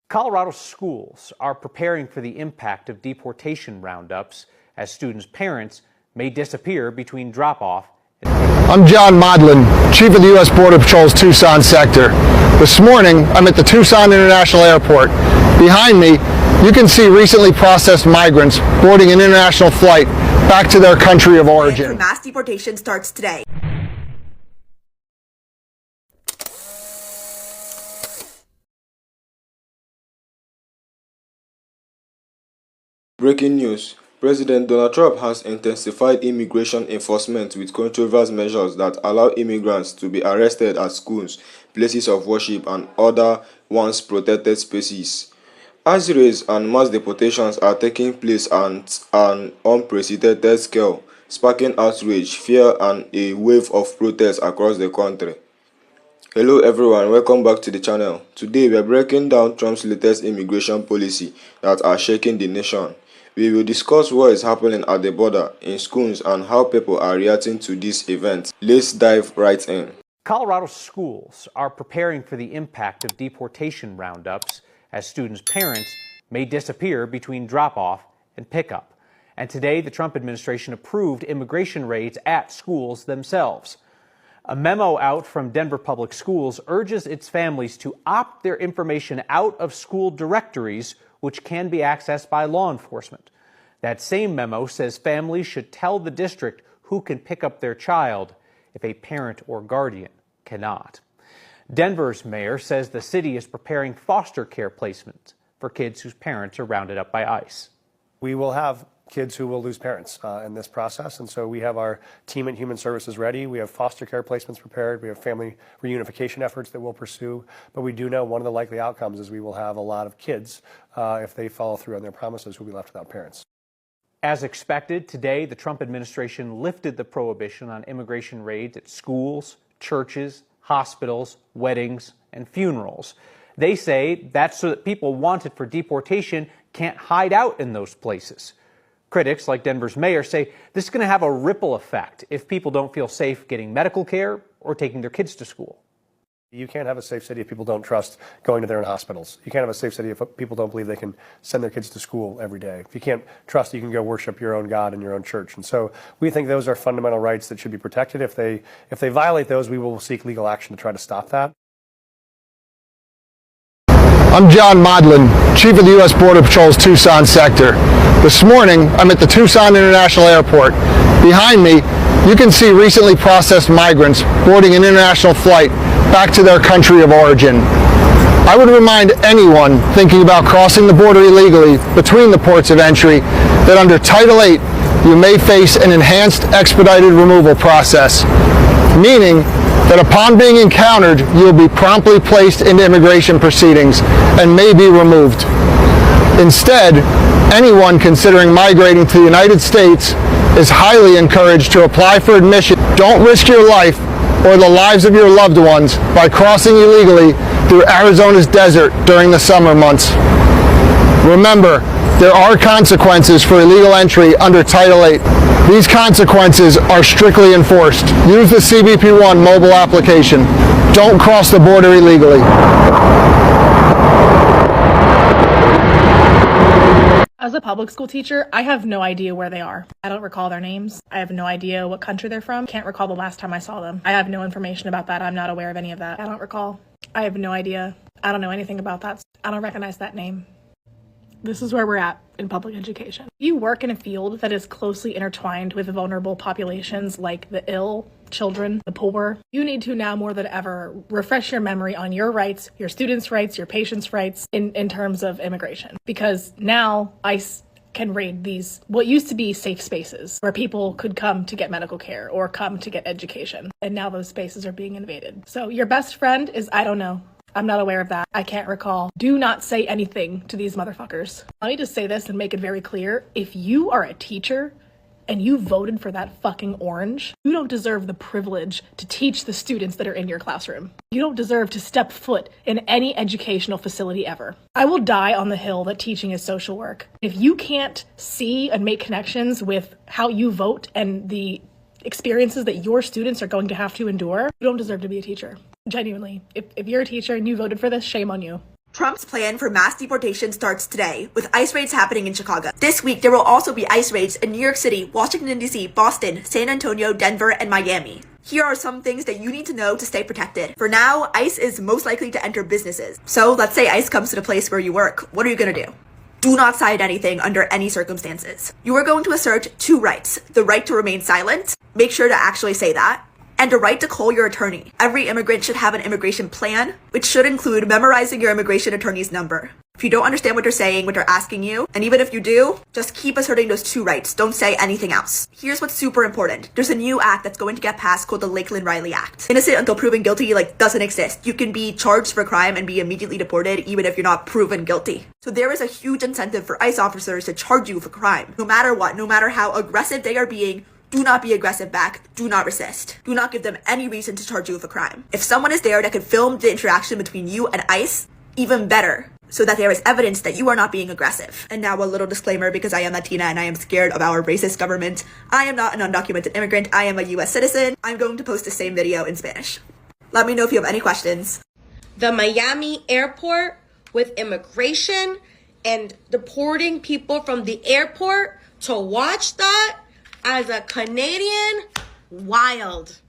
Colorado schools are preparing for the impact of deportation roundups as students' parents may disappear between drop-off and I'm John Modlin, Chief of the U.S. Border Patrol's Tucson sector. This morning, I'm at the Tucson International Airport. Behind me, you can see recently processed migrants boarding an international flight back to their country of origin. Mass deportation starts today. Breaking news. President Donald Trump has intensified immigration enforcement with controversial measures that allow immigrants to be arrested at schools, places of worship, and other once protected spaces. As raids and mass deportations are taking place at an unprecedented scale, sparking outrage, fear, and a wave of protests across the country. Hello everyone, welcome back to the channel. Today we are breaking down Trump's latest immigration policy that are shaking the nation. We will discuss what is happening at the border, in schools, and how people are reacting to this event. Let's dive right in. Colorado schools are preparing for the impact of deportation roundups as students' parents may disappear between drop-off and pickup. And today, the Trump administration approved immigration raids at schools themselves. A memo out from Denver Public Schools urges its families to opt their information out of school directories, which can be accessed by law enforcement. That same memo says families should tell the district who can pick up their child if a parent or guardian cannot. Denver's mayor says the city is preparing foster care placements for kids whose parents are rounded up by ICE. We will have kids who will lose parents in this process, and so we have our team at Human Services ready. We have foster care placements prepared. We have family reunification efforts that we'll pursue, but we do know one of the likely outcomes is we will have a lot of kids, if they follow through on their promises, who will be left without parents. As expected, today the Trump administration lifted the prohibition on immigration raids at schools, churches, hospitals, weddings, and funerals. They say that's so that people wanted for deportation can't hide out in those places. Critics, like Denver's mayor, say this is going to have a ripple effect if people don't feel safe getting medical care or taking their kids to school. You can't have a safe city if people don't trust going to their own hospitals. You can't have a safe city if people don't believe they can send their kids to school every day. If you can't trust you can go worship your own God in your own church. And so we think those are fundamental rights that should be protected. If they violate those, we will seek legal action to try to stop that. I'm John Modlin, Chief of the U.S. Border Patrol's Tucson sector. This morning, I'm at the Tucson International Airport. Behind me, you can see recently processed migrants boarding an international flight back to their country of origin. I would remind anyone thinking about crossing the border illegally between the ports of entry that under Title VIII, you may face an enhanced expedited removal process, meaning that upon being encountered, you will be promptly placed into immigration proceedings and may be removed. Instead, anyone considering migrating to the United States is highly encouraged to apply for admission. Don't risk your life or the lives of your loved ones by crossing illegally through Arizona's desert during the summer months. Remember, there are consequences for illegal entry under Title VIII. These consequences are strictly enforced. Use the CBP-1 mobile application. Don't cross the border illegally. As a public school teacher, I have no idea where they are. I don't recall their names. I have no idea what country they're from. Can't recall the last time I saw them. I have no information about that. I'm not aware of any of that. I don't recall. I have no idea. I don't know anything about that. I don't recognize that name. This is where we're at in public education. You work in a field that is closely intertwined with vulnerable populations like the ill, children, the poor. You need to now more than ever refresh your memory on your rights, your students' rights, your patients' rights in terms of immigration. Because now ICE can raid these, what used to be safe spaces where people could come to get medical care or come to get education. And now those spaces are being invaded. So your best friend is, I don't know. I'm not aware of that. I can't recall. Do not say anything to these motherfuckers. Let me just say this and make it very clear. If you are a teacher and you voted for that fucking orange, you don't deserve the privilege to teach the students that are in your classroom. You don't deserve to step foot in any educational facility ever. I will die on the hill that teaching is social work. If you can't see and make connections with how you vote and the experiences that your students are going to have to endure, you don't deserve to be a teacher. Genuinely. If you're a teacher and you voted for this, shame on you. Trump's plan for mass deportation starts today, with ICE raids happening in Chicago. This week, there will also be ICE raids in New York City, Washington, D.C., Boston, San Antonio, Denver, and Miami. Here are some things that you need to know to stay protected. For now, ICE is most likely to enter businesses. So let's say ICE comes to the place where you work. What are you gonna do? Do not sign anything under any circumstances. You are going to assert 2 rights. The right to remain silent, make sure to actually say that, and a right to call your attorney. Every immigrant should have an immigration plan, which should include memorizing your immigration attorney's number. If you don't understand what they're saying, what they're asking you, and even if you do, just keep asserting those 2 rights. Don't say anything else. Here's what's super important. There's a new act that's going to get passed called the Lakeland-Riley Act. Innocent until proven guilty, doesn't exist. You can be charged for a crime and be immediately deported even if you're not proven guilty. So there is a huge incentive for ICE officers to charge you for crime. No matter what, no matter how aggressive they are being, do not be aggressive back. Do not resist. Do not give them any reason to charge you with a crime. If someone is there that could film the interaction between you and ICE, even better, so that there is evidence that you are not being aggressive. And now a little disclaimer, because I am Latina and I am scared of our racist government. I am not an undocumented immigrant. I am a US citizen. I'm going to post the same video in Spanish. Let me know if you have any questions. The Miami airport with immigration and deporting people from the airport to watch that as a Canadian, wild.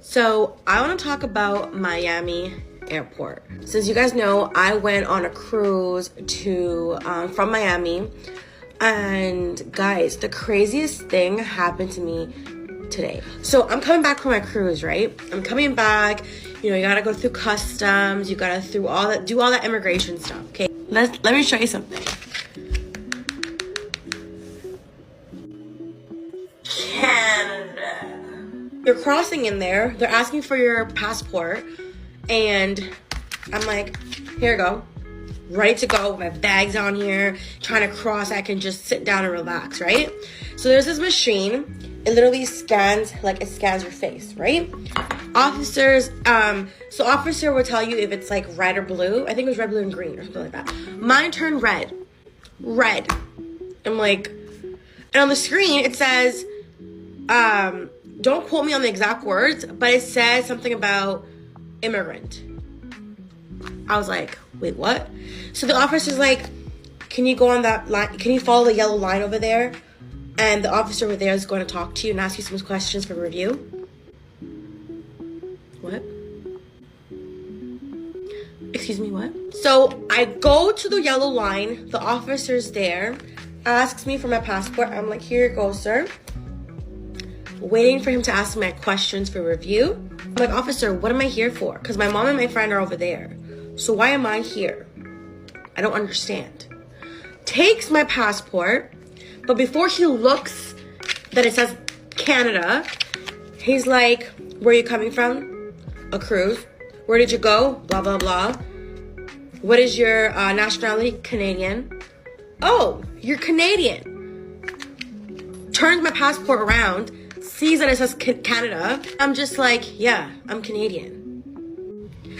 So I want to talk about Miami airport. Since you guys know, I went on a cruise from Miami, and guys, the craziest thing happened to me today. So I'm coming back from my cruise, right? I'm coming back, you gotta go through customs, you gotta do all that immigration stuff, okay? Let me show you something. Canada. You're crossing in there, they're asking for your passport, and I'm like, here you go, ready to go, my bag's on here, trying to cross, I can just sit down and relax, right? So there's this machine, it literally scans, it scans your face, right? Officers, so officer will tell you if it's red or blue. I think it was red, blue, and green or something like that. Mine turned red. I'm like, and on the screen it says, don't quote me on the exact words, but it says something about immigrant. I was like, wait, what? So the officer's like, can you go on that line? Can you follow the yellow line over there? And the officer over there is going to talk to you and ask you some questions for review. What? Excuse me, what? So I go to the yellow line. The officer's there, asks me for my passport. I'm like, here you go, sir. Waiting for him to ask me my questions for review. I'm like, officer, what am I here for? Because my mom and my friend are over there. So why am I here? I don't understand. Takes my passport, but before he looks that it says Canada, he's like, where are you coming from? A cruise. Where did you go? Blah, blah, blah. What is your nationality? Canadian. Oh, you're Canadian. Turns my passport around, sees that it says Canada. I'm just like, yeah, I'm Canadian.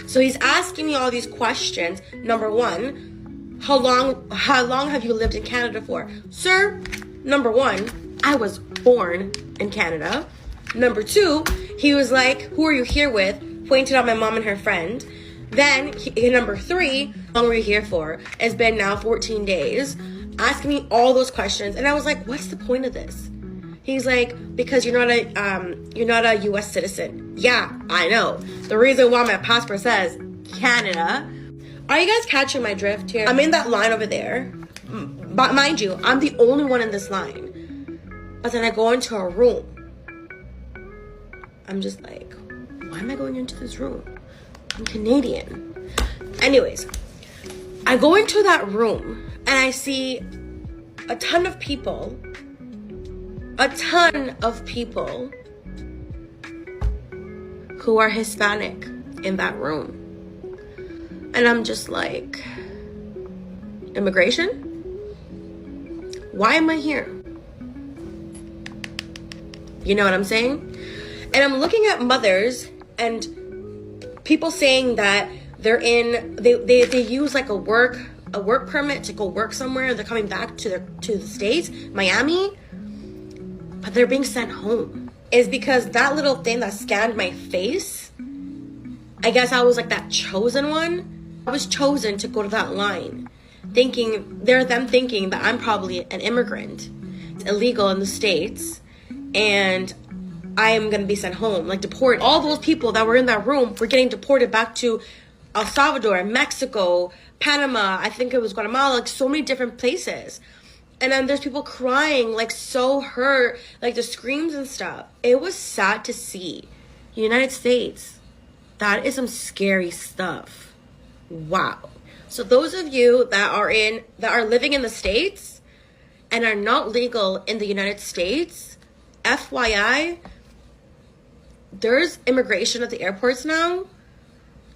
So he's asking me all these questions. Number one, how long have you lived in Canada for? Sir, number one, I was born in Canada. Number two, he was like, who are you here with? Pointed out my mom and her friend. Then, number three, how long were you here for? It's been now 14 days. Asking me all those questions. And I was like, what's the point of this? He's like, because you're not a US citizen. Yeah, I know. The reason why my passport says Canada. Are you guys catching my drift here? I'm in that line over there. But mind you, I'm the only one in this line. But then I go into a room. I'm just like, why am I going into this room? I'm Canadian. Anyways, I go into that room and I see a ton of people who are Hispanic in that room. And I'm just like, immigration? Why am I here? You know what I'm saying? And I'm looking at mothers and people saying that they use like a work permit to go work somewhere. They're coming back to the States, Miami, but they're being sent home. Is because that little thing that scanned my face I guess I was like that chosen one. I was chosen to go to that line, thinking that I'm probably an immigrant, illegal in the States, and I am gonna be sent home, like deported. All those people that were in that room were getting deported back to El Salvador, Mexico, Panama, I think it was Guatemala, like so many different places. And then there's people crying, like so hurt, like the screams and stuff. It was sad to see. United States, that is some scary stuff. Wow. So those of you that are living in the States and are not legal in the United States, FYI, there's immigration at the airports now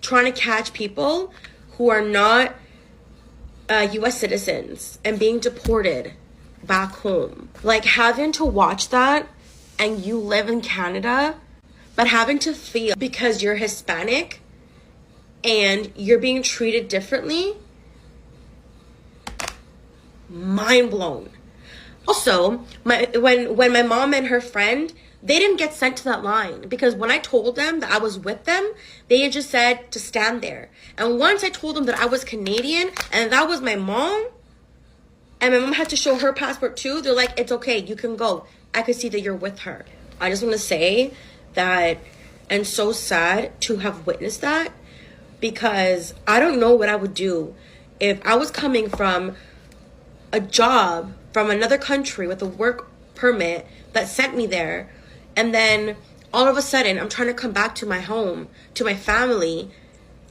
trying to catch people who are not US citizens and being deported back home. Like having to watch that, and you live in Canada, but having to feel because you're Hispanic and you're being treated differently, mind blown. Also, when my mom and her friend, they didn't get sent to that line because when I told them that I was with them, they had just said to stand there. And once I told them that I was Canadian and that was my mom, and my mom had to show her passport too, they're like, it's okay, you can go. I could see that you're with her. I just want to say that, and so sad to have witnessed that, because I don't know what I would do if I was coming from a job from another country with a work permit that sent me there, and then all of a sudden I'm trying to come back to my home, to my family,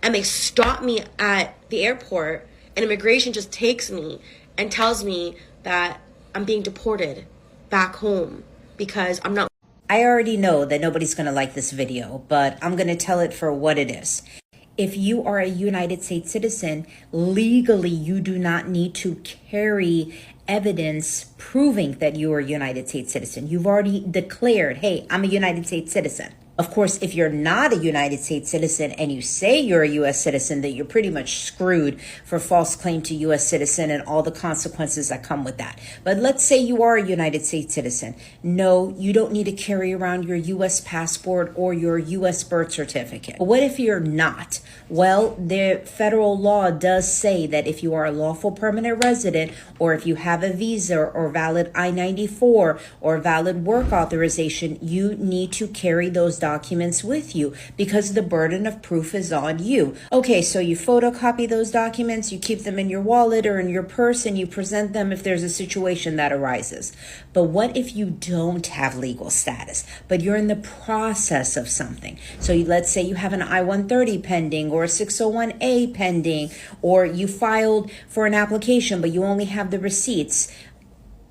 and they stop me at the airport, and immigration just takes me and tells me that I'm being deported back home because I'm not. I already know that nobody's going to like this video, but I'm going to tell it for what it is. If you are a United States citizen, legally you do not need to carry evidence proving that you are a United States citizen. You've already declared, hey, I'm a United States citizen. Of course, if you're not a United States citizen and you say you're a U.S. citizen, that you're pretty much screwed for false claim to U.S. citizen and all the consequences that come with that. But let's say you are a United States citizen. No, you don't need to carry around your U.S. passport or your U.S. birth certificate. But what if you're not? Well, the federal law does say that if you are a lawful permanent resident, or if you have a visa or valid I-94 or valid work authorization, you need to carry those documents with you because the burden of proof is on you. Okay, so you photocopy those documents, you keep them in your wallet or in your purse, and you present them if there's a situation that arises. But what if you don't have legal status, but you're in the process of something? So let's say you have an I-130 pending or a 601A pending, or you filed for an application, but you only have the receipts.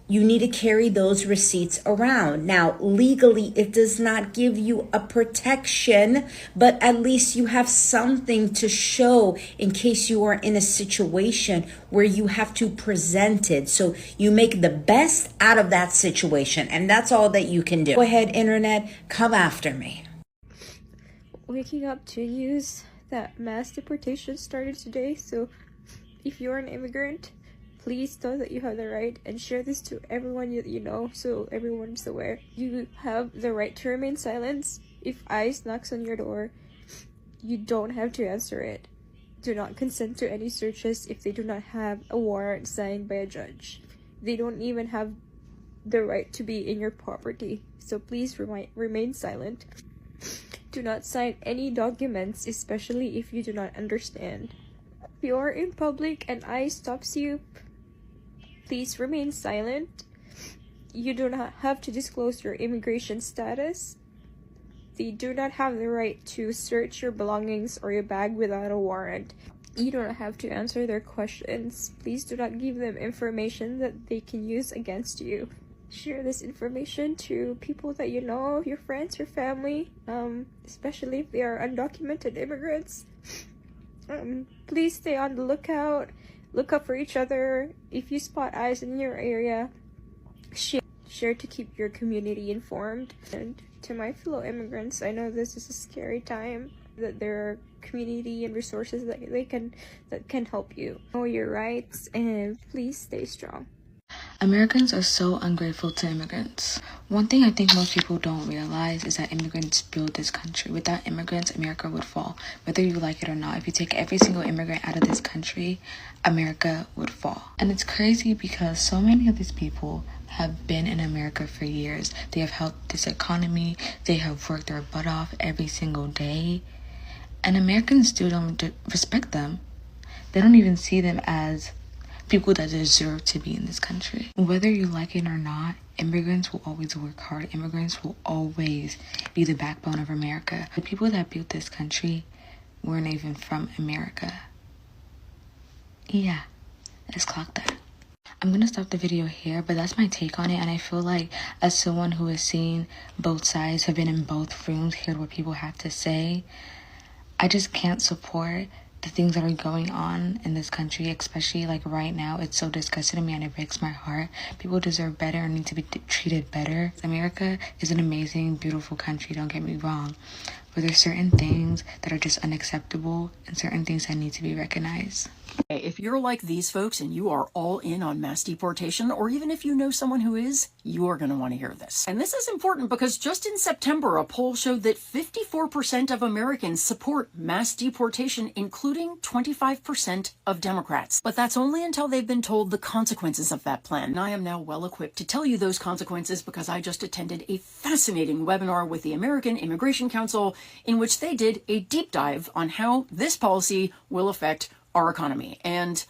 You need to carry those receipts around. Now, legally, it does not give you a protection, but at least you have something to show in case you are in a situation where you have to present it. So you make the best out of that situation, and that's all that you can do. Go ahead, internet, come after me. Waking up to news that mass deportation started today, so if you're an immigrant, please know that you have the right, and share this to everyone that you know so everyone's aware. You have the right to remain silent. If ICE knocks on your door, you don't have to answer it. Do not consent to any searches if they do not have a warrant signed by a judge. They don't even have the right to be in your property, so please remain silent. Do not sign any documents, especially if you do not understand. If you are in public and ICE stops you, please remain silent. You do not have to disclose your immigration status. They do not have the right to search your belongings or your bag without a warrant. You do not have to answer their questions. Please do not give them information that they can use against you. Share this information to people that you know, your friends, your family, especially if they are undocumented immigrants. Please stay on the lookout. Look up for each other. If you spot eyes in your area, share to keep your community informed. And to my fellow immigrants, I know this is a scary time, that there are community and resources that can help you. Know your rights, and please stay strong. Americans are so ungrateful to immigrants. One thing I think most people don't realize is that immigrants build this country. Without immigrants, America would fall. Whether you like it or not, if you take every single immigrant out of this country, America would fall. And it's crazy because so many of these people have been in America for years. They have helped this economy. They have worked their butt off every single day. And Americans still don't respect them. They don't even see them as people that deserve to be in this country. Whether you like it or not, immigrants will always work hard. Immigrants will always be the backbone of America. The people that built this country weren't even from America. Yeah, let's clock that. I'm gonna stop the video here, but that's my take on it, and I feel like as someone who has seen both sides, have been in both rooms, heard what people have to say, I just can't support the things that are going on in this country, especially like right now. It's so disgusting to me and it breaks my heart. People deserve better and need to be treated better. America is an amazing, beautiful country, don't get me wrong, but there's certain things that are just unacceptable and certain things that need to be recognized. If you're like these folks and you are all in on mass deportation, or even if you know someone who is, you are going to want to hear this. And this is important because just in September, a poll showed that 54% of Americans support mass deportation, including 25% of Democrats. But that's only until they've been told the consequences of that plan. And I am now well equipped to tell you those consequences because I just attended a fascinating webinar with the American Immigration Council in which they did a deep dive on how this policy will affect our economy. And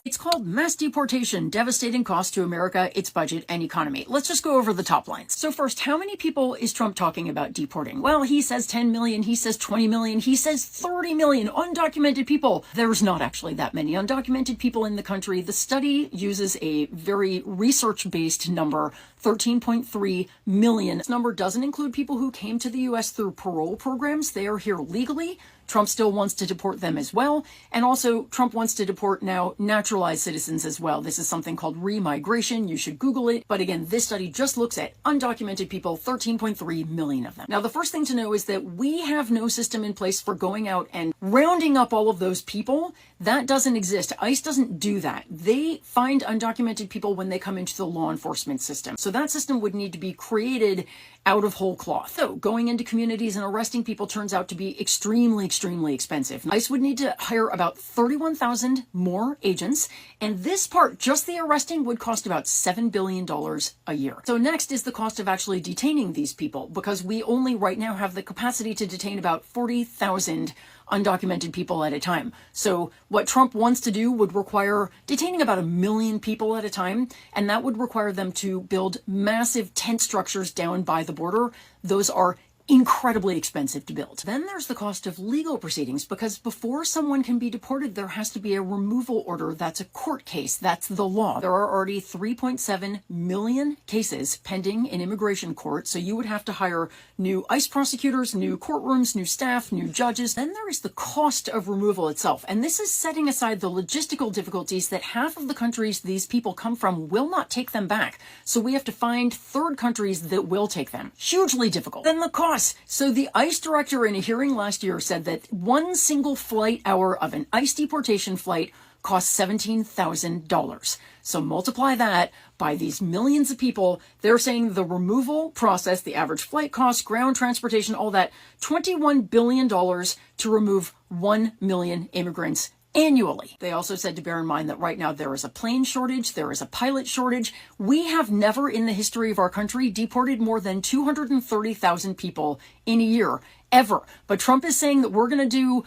it's called Mass Deportation, Devastating Cost to America, Its Budget, and Economy. Let's just go over the top lines. So first, how many people is Trump talking about deporting? Well, he says 10 million, he says 20 million, he says 30 million undocumented people. There's not actually that many undocumented people in the country. The study uses a very research-based number, 13.3 million. This number doesn't include people who came to the U.S. through parole programs. They are here legally. Trump still wants to deport them as well. And also, Trump wants to deport now naturalized citizens as well. This is something called remigration. You should Google it. But again, this study just looks at undocumented people, 13.3 million of them. Now, the first thing to know is that we have no system in place for going out and rounding up all of those people. That doesn't exist. ICE doesn't do that. They find undocumented people when they come into the law enforcement system. So that system would need to be created out of whole cloth. So going into communities and arresting people turns out to be extremely expensive. ICE would need to hire about 31,000 more agents, and this part, just the arresting, would cost about $7 billion a year. So next is the cost of actually detaining these people, because we only right now have the capacity to detain about 40,000 undocumented people at a time. So what Trump wants to do would require detaining about 1 million people at a time, and that would require them to build massive tent structures down by the border. Those are incredibly expensive to build. Then there's the cost of legal proceedings, because before someone can be deported, there has to be a removal order. That's a court case. That's the law. There are already 3.7 million cases pending in immigration court, so you would have to hire new ICE prosecutors, new courtrooms, new staff, new judges. Then there is the cost of removal itself, and this is setting aside the logistical difficulties that half of the countries these people come from will not take them back. So we have to find third countries that will take them. Hugely difficult. Then the cost. So the ICE director in a hearing last year said that one single flight hour of an ICE deportation flight costs $17,000. So multiply that by these millions of people. They're saying the removal process, the average flight cost, ground transportation, all that, $21 billion to remove 1 million immigrants annually. They also said to bear in mind that right now there is a plane shortage, there is a pilot shortage. We have never in the history of our country deported more than 230,000 people in a year, ever. But Trump is saying that we're going to do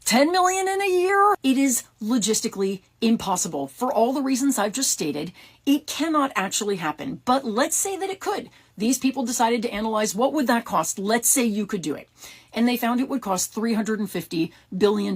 10 million in a year? It is logistically impossible. For all the reasons I've just stated, it cannot actually happen. But let's say that it could. These people decided to analyze what would that cost. Let's say you could do it. And they found it would cost $350 billion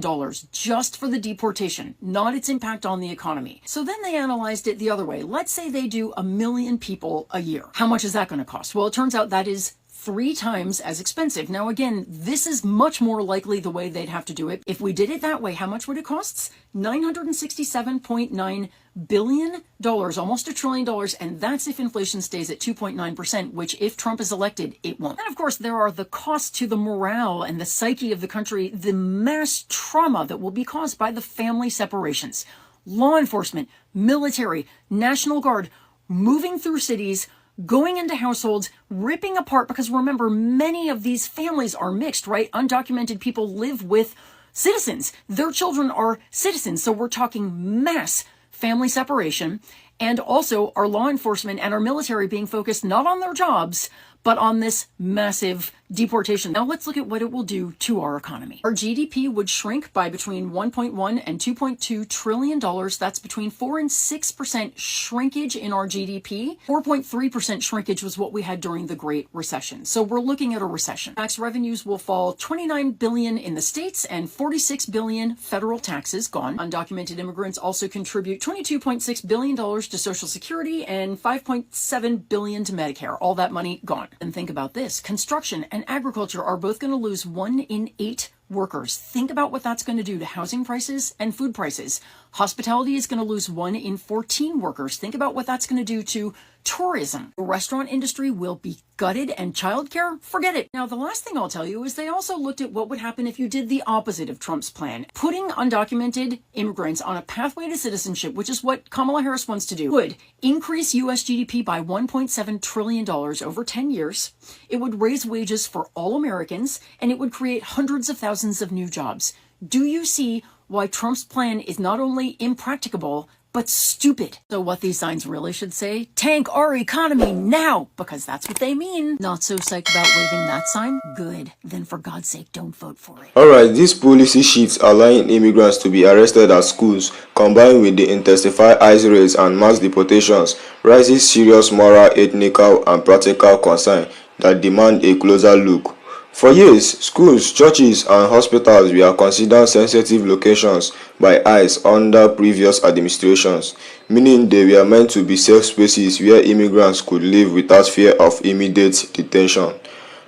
just for the deportation, not its impact on the economy. So then they analyzed it the other way. Let's say they do 1 million people a year. How much is that going to cost? Well, it turns out that is 3 times as expensive. Now, again, this is much more likely the way they'd have to do it. If we did it that way, how much would it cost? $967.9 billion, almost $1 trillion, and that's if inflation stays at 2.9%, which if Trump is elected, it won't. And of course, there are the costs to the morale and the psyche of the country, the mass trauma that will be caused by the family separations. Law enforcement, military, National Guard, moving through cities, going into households, ripping apart, because remember, many of these families are mixed, right? Undocumented people live with citizens. Their children are citizens. So we're talking mass family separation, and also our law enforcement and our military being focused not on their jobs, but on this massive deportation. Now let's look at what it will do to our economy. Our GDP would shrink by between 1.1 and 2.2 trillion dollars. That's between 4 and 6% shrinkage in our GDP. 4.3% shrinkage was what we had during the Great Recession. So we're looking at a recession. Tax revenues will fall 29 billion in the states and 46 billion federal taxes gone. Undocumented immigrants also contribute 22.6 billion dollars to Social Security and 5.7 billion to Medicare. All that money gone. And think about this. Construction and agriculture are both going to lose 1 in 8 workers. Think about what that's going to do to housing prices and food prices. Hospitality is going to lose 1 in 14 workers. Think about what that's going to do to tourism. The restaurant industry will be gutted, and childcare, forget it. Now, the last thing I'll tell you is they also looked at what would happen if you did the opposite of Trump's plan. Putting undocumented immigrants on a pathway to citizenship, which is what Kamala Harris wants to do, would increase U.S. GDP by $1.7 trillion over 10 years. It would raise wages for all Americans, and it would create hundreds of thousands of new jobs. Do you see why Trump's plan is not only impracticable, but stupid? So what these signs really should say, tank our economy now, because that's what they mean. Not so psyched about waving that sign? Good. Then for God's sake, don't vote for it. Alright, these policy shifts allowing immigrants to be arrested at schools, combined with the intensified ICE raids and mass deportations, raises serious moral, ethnical, and practical concern that demand a closer look. For years, schools, churches, and hospitals were considered sensitive locations by ICE under previous administrations, meaning they were meant to be safe spaces where immigrants could live without fear of immediate detention.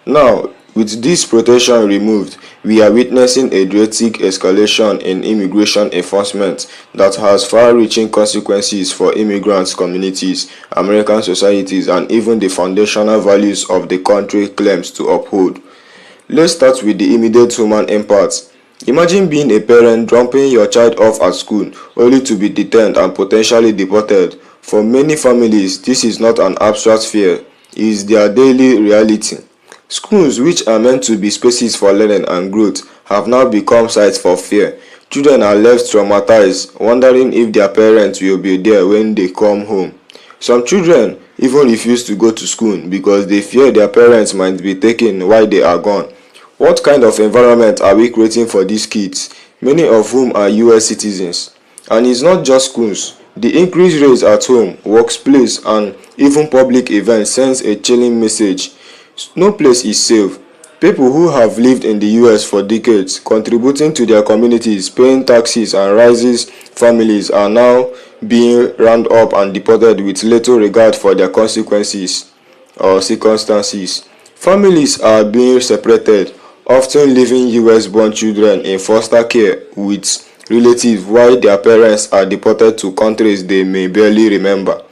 Now, with this protection removed, we are witnessing a drastic escalation in immigration enforcement that has far-reaching consequences for immigrants' communities, American societies, and even the foundational values of the country claims to uphold. Let's start with the immediate human impact. Imagine being a parent dropping your child off at school only to be detained and potentially deported. For many families, this is not an abstract fear, it is their daily reality. Schools, which are meant to be spaces for learning and growth, have now become sites for fear. Children are left traumatized, wondering if their parents will be there when they come home. Some children even refuse to go to school because they fear their parents might be taken while they are gone. What kind of environment are we creating for these kids, many of whom are US citizens? And it's not just schools. The increased rates at home, workplace, and even public events sends a chilling message. No place is safe. People who have lived in the US for decades, contributing to their communities, paying taxes and raising families, are now being rounded up and deported with little regard for their consequences or circumstances. Families are being separated, often leaving US-born children in foster care with relatives while their parents are deported to countries they may barely remember.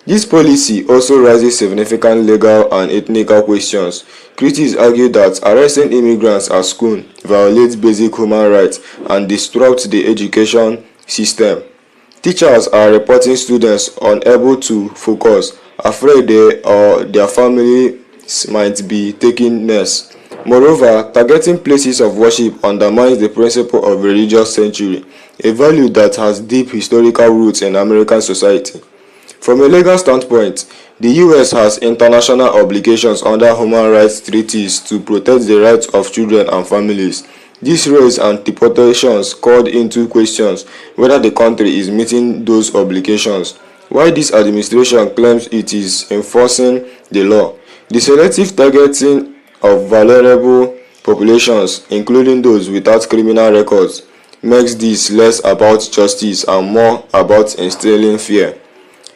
This policy also raises significant legal and ethnical questions. Critics argue that arresting immigrants at school violates basic human rights and disrupts the education system. Teachers are reporting students unable to focus, afraid they or their families might be taken next. Moreover, targeting places of worship undermines the principle of religious sanctuary, a value that has deep historical roots in American society. From a legal standpoint, the US has international obligations under human rights treaties to protect the rights of children and families. These raids and deportations called into question whether the country is meeting those obligations. While this administration claims it is enforcing the law, the selective targeting of vulnerable populations, including those without criminal records, makes this less about justice and more about instilling fear.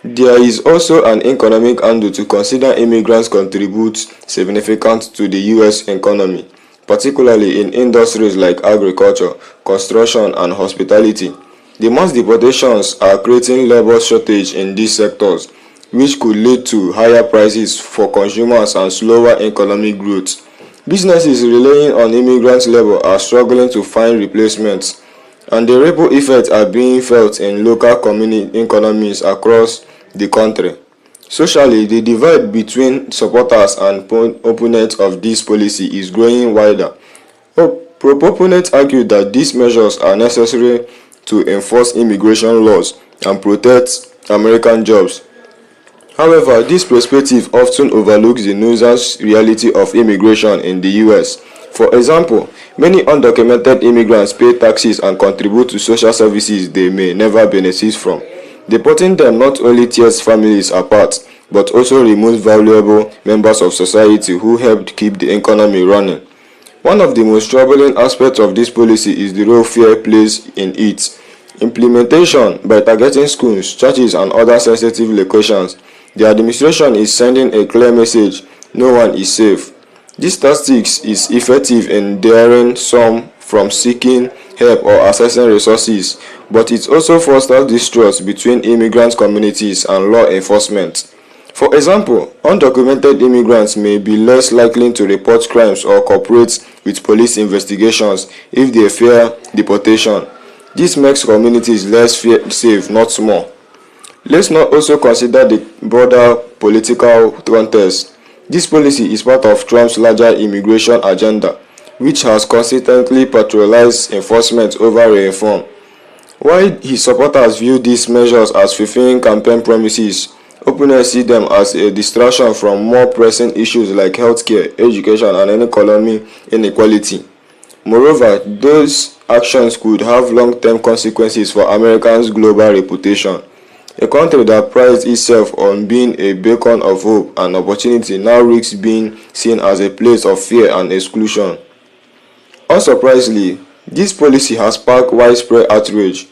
There is also an economic angle to consider. Immigrants contribute significantly to the US economy, particularly in industries like agriculture, construction, and hospitality. The mass deportations are creating labor shortage in these sectors, which could lead to higher prices for consumers and slower economic growth. Businesses relying on immigrant labor are struggling to find replacements, and the ripple effects are being felt in local economies across the country. Socially, the divide between supporters and opponents of this policy is growing wider. Proponents argue that these measures are necessary to enforce immigration laws and protect American jobs. However, this perspective often overlooks the nuanced reality of immigration in the US. For example, many undocumented immigrants pay taxes and contribute to social services they may never benefit from. Deporting them not only tears families apart, but also removes valuable members of society who helped keep the economy running. One of the most troubling aspects of this policy is the role fear plays in its implementation. By targeting schools, churches, and other sensitive locations, the administration is sending a clear message: no one is safe. This tactic is effective in deterring some from seeking help or accessing resources, but it also fosters distrust between immigrant communities and law enforcement. For example, undocumented immigrants may be less likely to report crimes or cooperate with police investigations if they fear deportation. This makes communities less safe, not more. Let's not also consider the broader political context. This policy is part of Trump's larger immigration agenda, which has consistently patronized enforcement over reform. While his supporters view these measures as fulfilling campaign promises, opponents see them as a distraction from more pressing issues like healthcare, education, and economic inequality. Moreover, those actions could have long-term consequences for America's global reputation. A country that prides itself on being a beacon of hope and opportunity now risks being seen as a place of fear and exclusion. Unsurprisingly, this policy has sparked widespread outrage.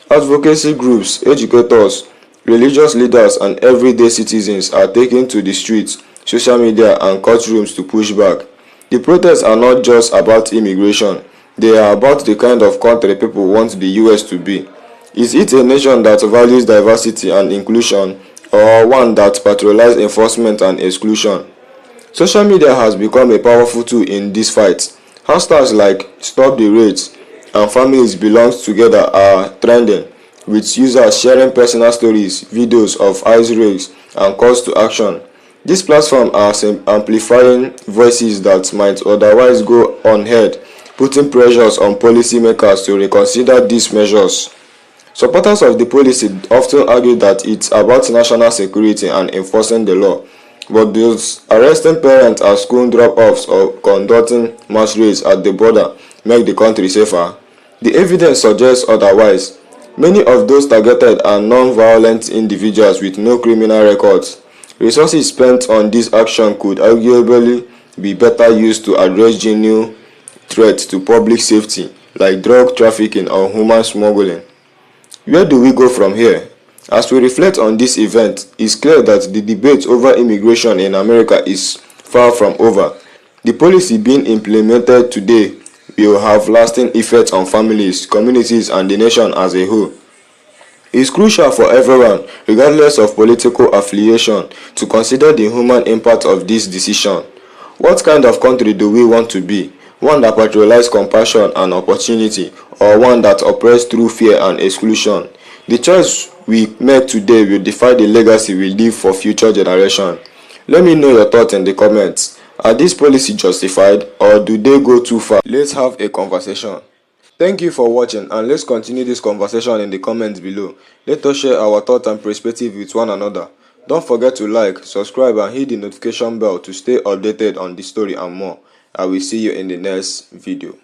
Advocacy groups, educators, religious leaders, and everyday citizens are taking to the streets, social media, and courtrooms to push back. The protests are not just about immigration, they are about the kind of country people want the US to be. Is it a nation that values diversity and inclusion, or one that patronizes enforcement and exclusion? Social media has become a powerful tool in this fight. Hashtags like Stop the Raids and Families Belong Together are trending, with users sharing personal stories, videos of ICE raids, and calls to action. These platforms are amplifying voices that might otherwise go unheard, putting pressures on policymakers to reconsider these measures. Supporters of the policy often argue that it's about national security and enforcing the law, but those arresting parents at school drop-offs or conducting mass raids at the border make the country safer. The evidence suggests otherwise. Many of those targeted are non-violent individuals with no criminal records. Resources spent on this action could arguably be better used to address genuine threats to public safety, like drug trafficking or human smuggling. Where do we go from here? As we reflect on this event, it's clear that the debate over immigration in America is far from over. The policy being implemented today will have lasting effects on families, communities, and the nation as a whole. It's crucial for everyone, regardless of political affiliation, to consider the human impact of this decision. What kind of country do we want to be? One that patronizes compassion and opportunity, or one that oppresses through fear and exclusion? The choice we make today will define the legacy we leave for future generations. Let me know your thoughts in the comments. Are these policies justified, or do they go too far? Let's have a conversation. Thank you for watching, and let's continue this conversation in the comments below. Let us share our thoughts and perspectives with one another. Don't forget to like, subscribe, and hit the notification bell to stay updated on this story and more. I will see you in the next video.